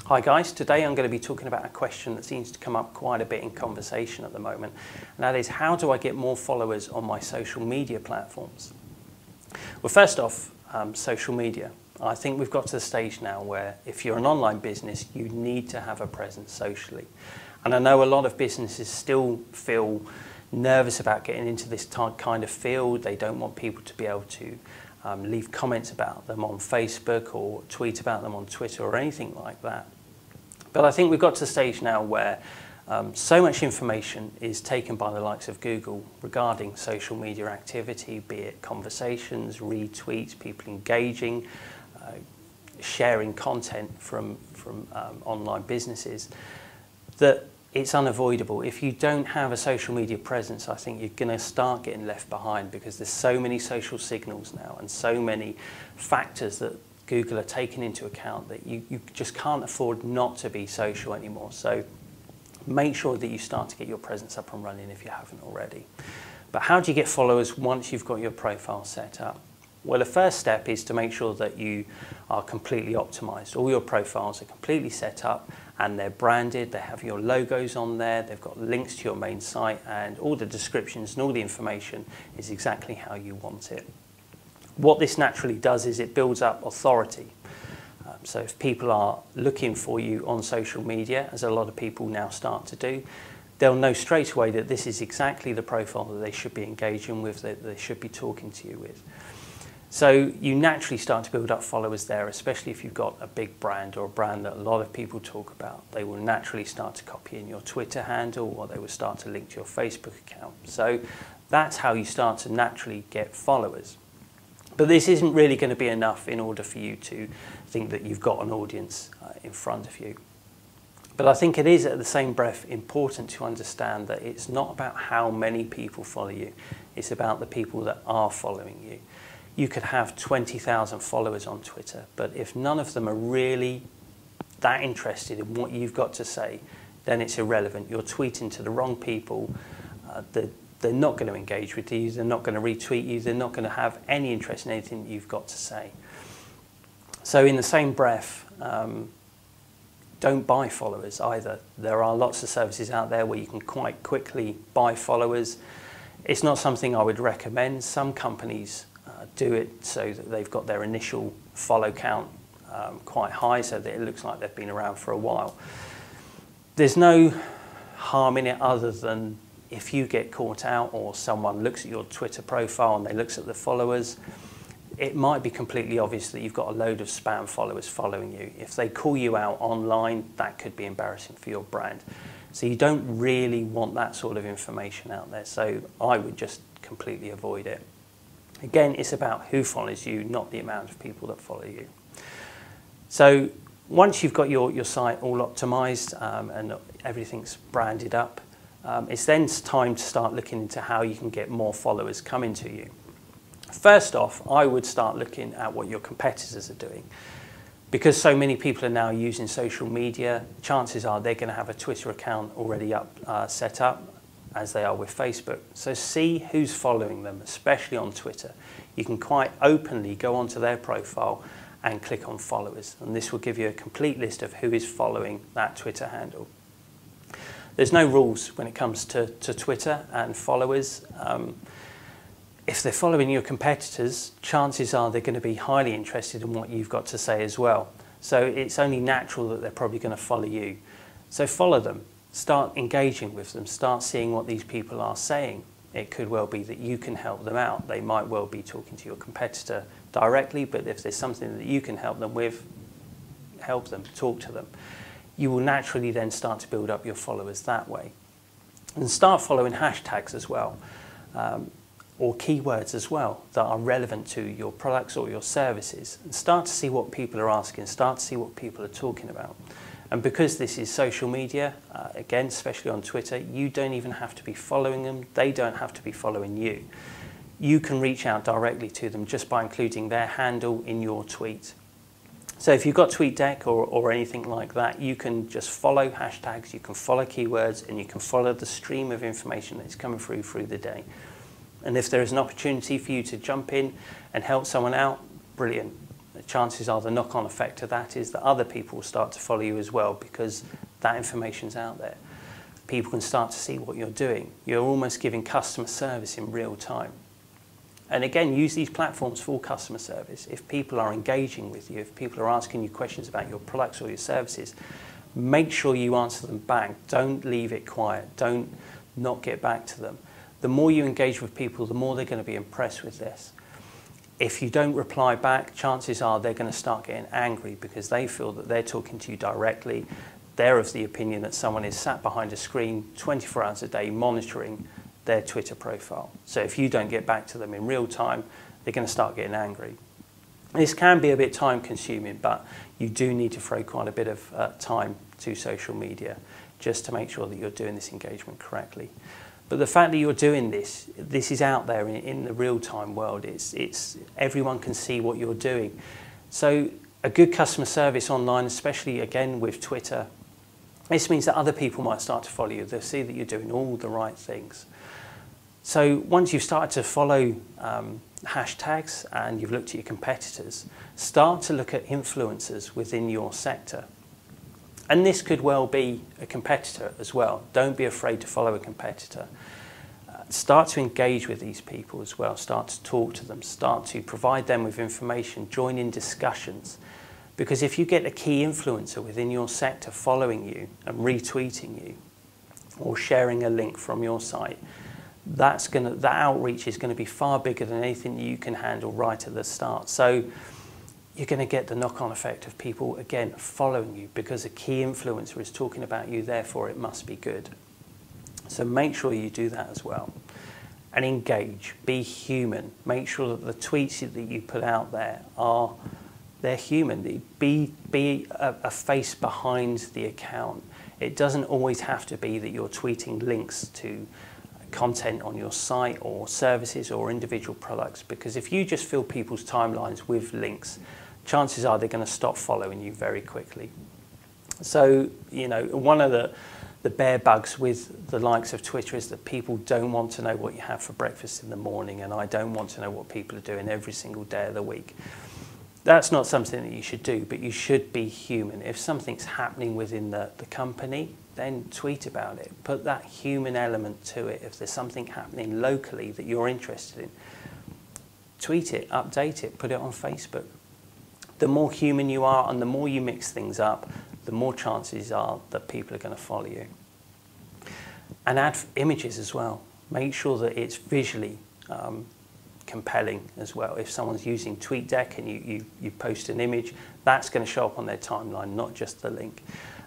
Hi guys, today I'm going to be talking about a question that seems to come up quite a bit in conversation at the moment, and that is, how do I get more followers on my social media platforms? Well, first off, social media. I think we've got to the stage now where if you're an online business, you need to have a presence socially. And I know a lot of businesses still feel nervous about getting into this kind of field. They don't want people to be able to leave comments about them on Facebook or tweet about them on Twitter or anything like that. But I think we've got to the stage now where so much information is taken by the likes of Google regarding social media activity, be it conversations, retweets, people engaging, sharing content from online businesses, that it's unavoidable. If you don't have a social media presence, I think you're going to start getting left behind, because there's so many social signals now and so many factors that Google are taking into account that you just can't afford not to be social anymore. So make sure that you start to get your presence up and running if you haven't already. But how do you get followers once you've got your profile set up? Well, the first step is to make sure that you are completely optimized. All your profiles are completely set up and they're branded, they have your logos on there, they've got links to your main site, and all the descriptions and all the information is exactly how you want it. What this naturally does is it builds up authority. So if people are looking for you on social media, as a lot of people now start to do, they'll know straight away that this is exactly the profile that they should be engaging with, that they should be talking to you with. So you naturally start to build up followers there, especially if you've got a big brand or a brand that a lot of people talk about. They will naturally start to copy in your Twitter handle, or they will start to link to your Facebook account. So that's how you start to naturally get followers. But this isn't really going to be enough in order for you to think that you've got an audience in front of you. But I think it is, at the same breath, important to understand that it's not about how many people follow you. It's about the people that are following you. You could have 20,000 followers on Twitter, but if none of them are really that interested in what you've got to say, then it's irrelevant. You're tweeting to the wrong people. They're not going to engage with you, they're not going to retweet you, they're not going to have any interest in anything that you've got to say. So in the same breath, don't buy followers either. There are lots of services out there where you can quite quickly buy followers. It's not something I would recommend. Some companies do it so that they've got their initial follow count quite high, so that it looks like they've been around for a while. There's no harm in it, other than if you get caught out or someone looks at your Twitter profile and they looks at the followers, it might be completely obvious that you've got a load of spam followers following you. If they call you out online, that could be embarrassing for your brand. So you don't really want that sort of information out there. So I would just completely avoid it. Again, it's about who follows you, not the amount of people that follow you. So once you've got your site all optimized and everything's branded up, it's then time to start looking into how you can get more followers coming to you. First off, I would start looking at what your competitors are doing. Because so many people are now using social media, chances are they're going to have a Twitter account already set up, as they are with Facebook. So see who's following them, especially on Twitter. You can quite openly go onto their profile and click on followers, and this will give you a complete list of who is following that Twitter handle. There's no rules when it comes to Twitter and followers. If they're following your competitors, chances are they're going to be highly interested in what you've got to say as well. So it's only natural that they're probably going to follow you. So follow them, start engaging with them, start seeing what these people are saying. It could well be that you can help them out. They might well be talking to your competitor directly, but if there's something that you can help them with, help them, talk to them. You will naturally then start to build up your followers that way. And start following hashtags as well, or keywords as well that are relevant to your products or your services. And start to see what people are asking, start to see what people are talking about. And because this is social media, again, especially on Twitter, you don't even have to be following them, they don't have to be following you. You can reach out directly to them just by including their handle in your tweet. So if you've got TweetDeck or anything like that, you can just follow hashtags, you can follow keywords, and you can follow the stream of information that's coming through the day. And if there is an opportunity for you to jump in and help someone out, brilliant. chances are the knock-on effect of that is that other people will start to follow you as well, because that information's out there. People can start to see what you're doing. You're almost giving customer service in real time. And again, use these platforms for customer service. If people are engaging with you, if people are asking you questions about your products or your services, make sure you answer them back. Don't leave it quiet. Don't not get back to them. The more you engage with people, the more they're going to be impressed with this. If you don't reply back, chances are they're going to start getting angry because they feel that they're talking to you directly. They're of the opinion that someone is sat behind a screen 24 hours a day monitoring their Twitter profile. So if you don't get back to them in real time, they're going to start getting angry. This can be a bit time consuming, but you do need to throw quite a bit of time to social media just to make sure that you're doing this engagement correctly. But the fact that you're doing this is out there in the real-time world. It's everyone can see what you're doing. So a good customer service online, especially again with Twitter, this means that other people might start to follow you. They'll see that you're doing all the right things. So once you've started to follow hashtags and you've looked at your competitors, start to look at influencers within your sector. And this could well be a competitor as well. Don't be afraid to follow a competitor. Start to engage with these people as well. Start to talk to them. Start to provide them with information. Join in discussions. Because if you get a key influencer within your sector following you and retweeting you or sharing a link from your site, that outreach is going to be far bigger than anything that you can handle right at the start. So you're going to get the knock-on effect of people, again, following you because a key influencer is talking about you, therefore it must be good. So make sure you do that as well. And engage, be human. Make sure that the tweets that you put out there they're human. Be a face behind the account. It doesn't always have to be that you're tweeting links to content on your site or services or individual products, because if you just fill people's timelines with links, chances are they're going to stop following you very quickly. So, you know, one of the bare bugs with the likes of Twitter is that people don't want to know what you have for breakfast in the morning, and I don't want to know what people are doing every single day of the week. That's not something that you should do, but you should be human. If something's happening within the company, then tweet about it. Put that human element to it. If there's something happening locally that you're interested in, tweet it, update it, put it on Facebook. The more human you are and the more you mix things up, the more chances are that people are going to follow you. And add images as well. Make sure that it's visually compelling as well. If someone's using TweetDeck and you post an image, that's going to show up on their timeline, not just the link.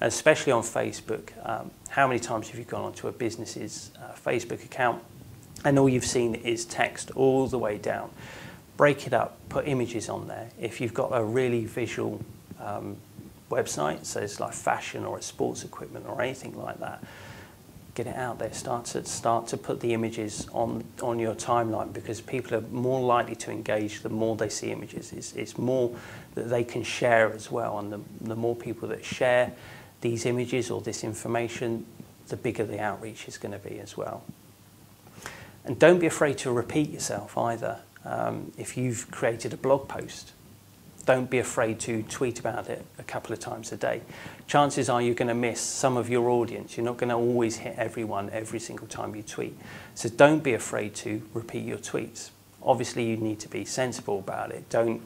And especially on Facebook, how many times have you gone onto a business's Facebook account and all you've seen is text all the way down? Break it up, put images on there. If you've got a really visual website, so it's like fashion or it's sports equipment or anything like that, get it out there. Start to put the images on your timeline, because people are more likely to engage the more they see images. It's more that they can share as well, and the more people that share these images or this information, the bigger the outreach is going to be as well. And don't be afraid to repeat yourself either. If you've created a blog post, don't be afraid to tweet about it a couple of times a day. Chances are you're going to miss some of your audience. You're not going to always hit everyone every single time you tweet. So don't be afraid to repeat your tweets. Obviously, you need to be sensible about it. Don't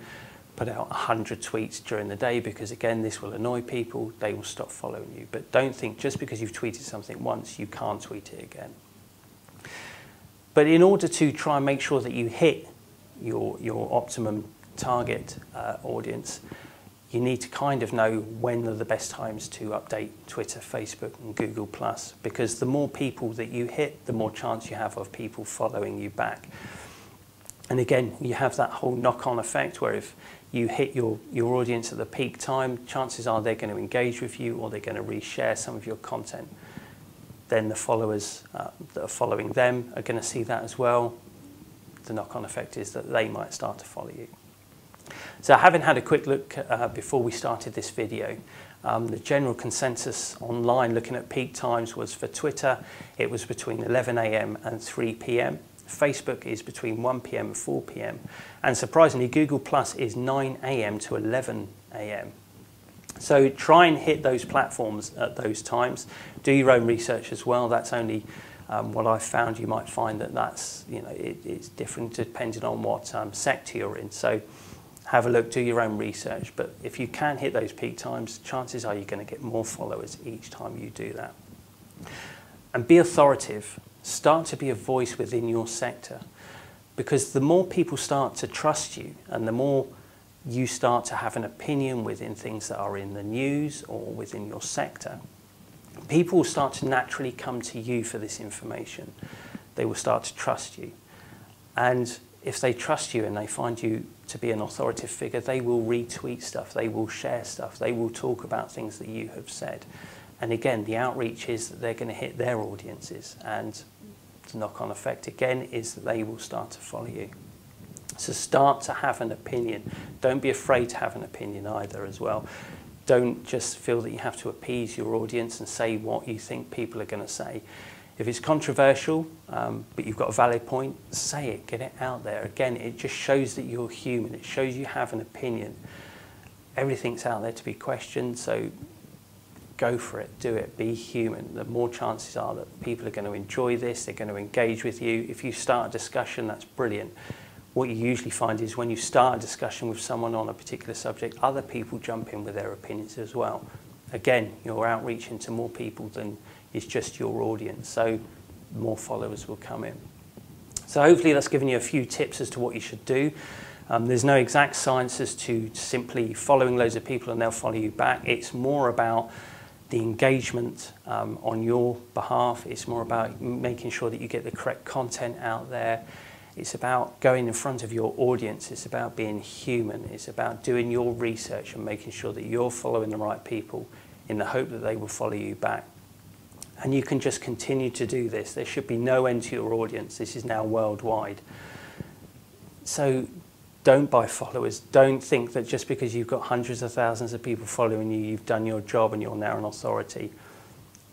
put out 100 tweets during the day, because again, this will annoy people. They will stop following you. But don't think just because you've tweeted something once, you can't tweet it again. But in order to try and make sure that you hit your optimum target audience, you need to kind of know when are the best times to update Twitter, Facebook and Google+, because the more people that you hit, the more chance you have of people following you back. And again, you have that whole knock-on effect where if you hit your audience at the peak time, chances are they're going to engage with you or they're going to reshare some of your content. Then the followers that are following them are going to see that as well. The knock-on effect is that they might start to follow you. So having had a quick look before we started this video, the general consensus online looking at peak times was for Twitter, it was between 11 AM and 3 PM. Facebook is between 1 p.m. and 4 p.m. And surprisingly, Google Plus is 9 a.m. to 11 a.m. So try and hit those platforms at those times. Do your own research as well. That's only what I've found. You might find that that's, it's different depending on what sector you're in. So have a look, do your own research. But if you can hit those peak times, chances are you're going to get more followers each time you do that. And be authoritative. Start to be a voice within your sector, because the more people start to trust you and the more you start to have an opinion within things that are in the news or within your sector, people will start to naturally come to you for this information. They will start to trust you. And if they trust you and they find you to be an authoritative figure, they will retweet stuff, they will share stuff, they will talk about things that you have said. And again, the outreach is that they're going to hit their audiences, and the knock-on effect again is that they will start to follow you. So start to have an opinion. Don't be afraid to have an opinion either as well. Don't just feel that you have to appease your audience and say what you think people are going to say. If it's controversial, but you've got a valid point, say it, get it out there. Again, it just shows that you're human. It shows you have an opinion. Everything's out there to be questioned, so go for it, do it, be human. The more chances are that people are going to enjoy this, they're going to engage with you. If you start a discussion, that's brilliant. What you usually find is when you start a discussion with someone on a particular subject, other people jump in with their opinions as well. Again, you're outreaching to more people than is just your audience, so more followers will come in. So hopefully that's given you a few tips as to what you should do. There's no exact science as to simply following loads of people and they'll follow you back. It's more about the engagement on your behalf. It's more about making sure that you get the correct content out there. It's about going in front of your audience. It's about being human. It's about doing your research and making sure that you're following the right people in the hope that they will follow you back. And you can just continue to do this. There should be no end to your audience. This is now worldwide. So don't buy followers. Don't think that just because you've got hundreds of thousands of people following you, you've done your job and you're now an authority.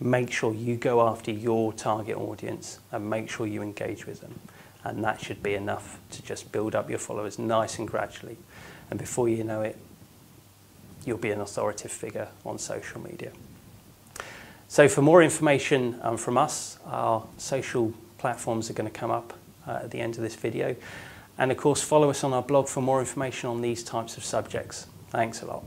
Make sure you go after your target audience and make sure you engage with them. And that should be enough to just build up your followers nice and gradually. And before you know it, you'll be an authoritative figure on social media. So for more information from us, our social platforms are going to come up at the end of this video. And of course, follow us on our blog for more information on these types of subjects. Thanks a lot.